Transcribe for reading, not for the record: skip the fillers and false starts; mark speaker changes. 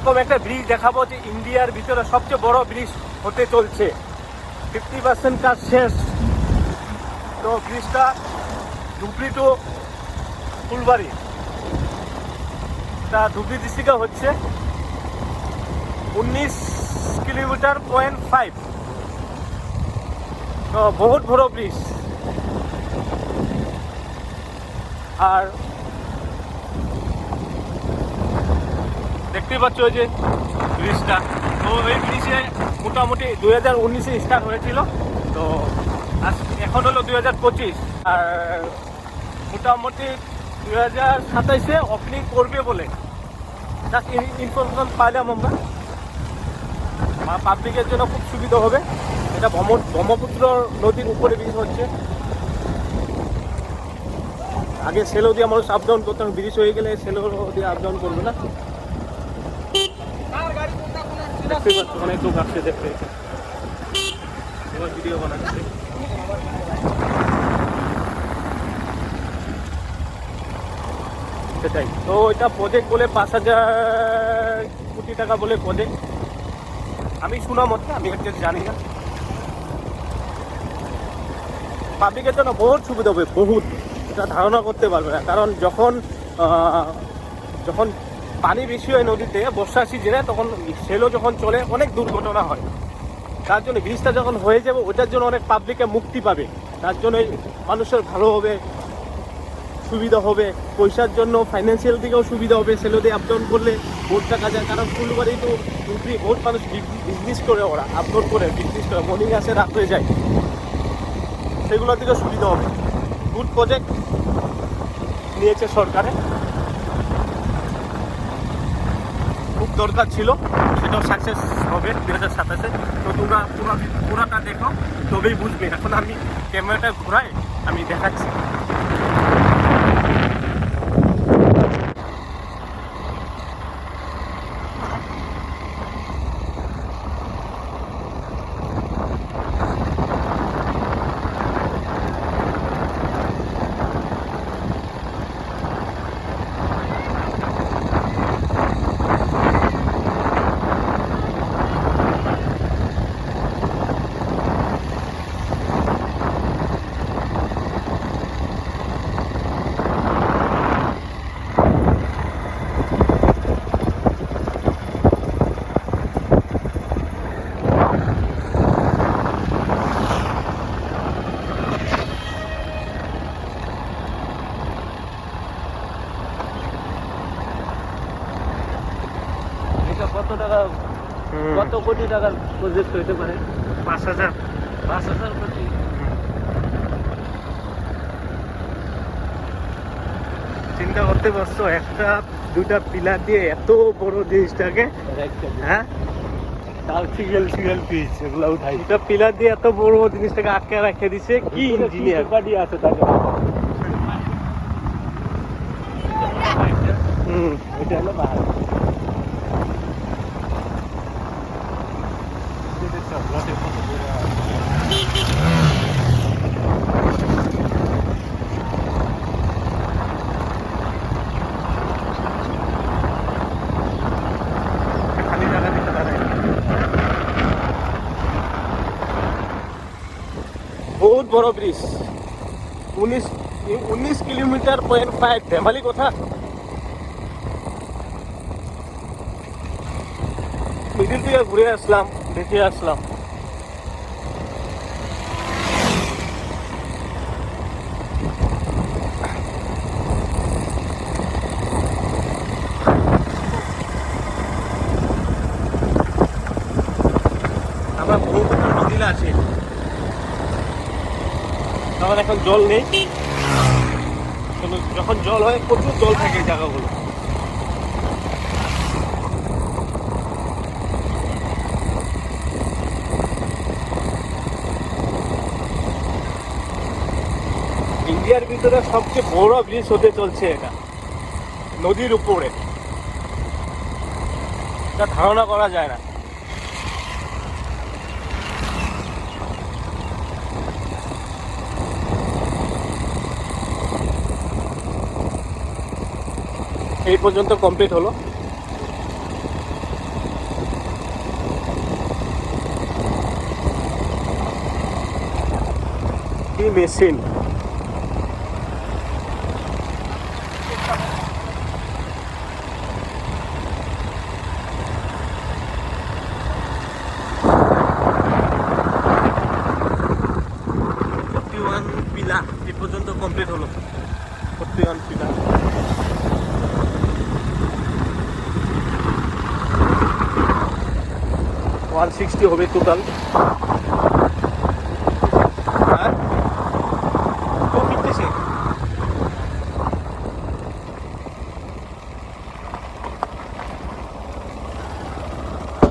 Speaker 1: এরকম একটা ব্রিজ দেখাবো যে ইন্ডিয়ার ভিতরে সবচেয়ে বড় ব্রিজ হতে চলছে। 50% কাজ শেষ। তো ব্রিজটা ধুবড়ি টু ফুলবাড়ি, তা ধুবড়ি ডিস্ট্রিক্টে হচ্ছে 19 কিলোমিটার 0.5। তো বহুত বড় ব্রিজ। আর দেখতেই পাচ্ছ ওই যে ব্রিজটা, তো এই ব্রিজে মোটামুটি 2019-এ স্টার্ট হয়েছিল, তো এখন হলো 2025, আর মোটামুটি 2027-এ ওপেনিং করবে বলে জাস্ট ইনফরমেশন পাইলাম আমরা। পাবলিকের জন্য খুব সুবিধা হবে। এটা ব্রহ্মপুত্র নদীর উপরে ব্রিজ হচ্ছে। আগে সেলো দিয়ে মানুষ আপ ডাউন করতাম, ব্রিজ হয়ে গেলে সেলো দিয়ে আপ ডাউন করবে না। দেখতে পাচ্ছ অনেক লোক আসছে দেখতে, সবাই ভিডিও বানাচ্ছে। সেটাই তো, এটা প্রজেক্ট বলে 5,000 কোটি টাকা বলে প্রজেক্ট, আমি শোনা মতে, আমি এটা জানি না। পাবলিকের জন্য বহুত সুবিধা হবে, বহুত, এটা ধারণা করতে পারবে না। কারণ যখন পানি বেশি হয় নদীতে বর্ষার সিজনে, তখন সেলো যখন চলে অনেক দুর্ঘটনা হয়। তার জন্য ব্রিজটা যখন হয়ে যাবে ওটার জন্য অনেক পাবলিকে মুক্তি পাবে, তার জন্য মানুষের ভালো হবে, সুবিধা হবে, পয়সার জন্য ফাইন্যান্সিয়াল দিকেও সুবিধা হবে। সেলো দিয়ে আপ ডাউন করলে বহুত টাকা যায়, কারণ ফুলবাড়ি তো ধুবড়ি বহুত মানুষ বিজনেস করে, ওরা আপ ডাউন করে বিজনেস করে, মর্নিং আসে রাত হয়ে যায়, সেগুলোর দিকে সুবিধা হবে। গুড প্রজেক্ট নিয়েছে সরকারে, খুব দরকার ছিল, সেটাও সাকসেস হবে 2027-এ। তো তোমরা পুরাটা দেখো, তবেই বুঝবে। এখন আমি ক্যামেরাটা ঘোরাই, আমি দেখাচ্ছি। কত টাকা, কত কোটি টাকার প্রজেক্ট হইতে পারে? 5,000 কোটি। চিন্তা করতে পারছো, একটা দুটা পিলার দিয়ে এত বড় জিনিসটাকে, হ্যাঁ, তার সিঙ্গেল পিস এগুলো উঠাই, দুটা পিলার দিয়ে এত বড় জিনিসটাকে আটকে রেখে দিছে। কি ইঞ্জিনিয়ার বাড়ি আছে তাকে। এটা হলো বাহার। বহুত বড় ব্রিজ, 19 কিলোমিটার 0.5, ফ্যামিলি কথা। মিডিল থেকে ঘুরে আসলাম, দেখে আসলাম। আমার ব্রহ্মপুত্র নদীলা আছে, আমার এখন জল নেই। যখন জল হয় প্রচুর জল থাকে এই জায়গাগুলো। ইন্ডিয়ার ভিতরে সবচেয়ে বড় ব্রিজ হতে চলছে এটা, নদীর উপরে, এটা ধারণা করা যায় না। এই পর্যন্ত কমপ্লিট হলো। কি মেশিন! পিলা এই পর্যন্ত কমপ্লিট হলো। 41 পিলা। 160 হবে টোটাল।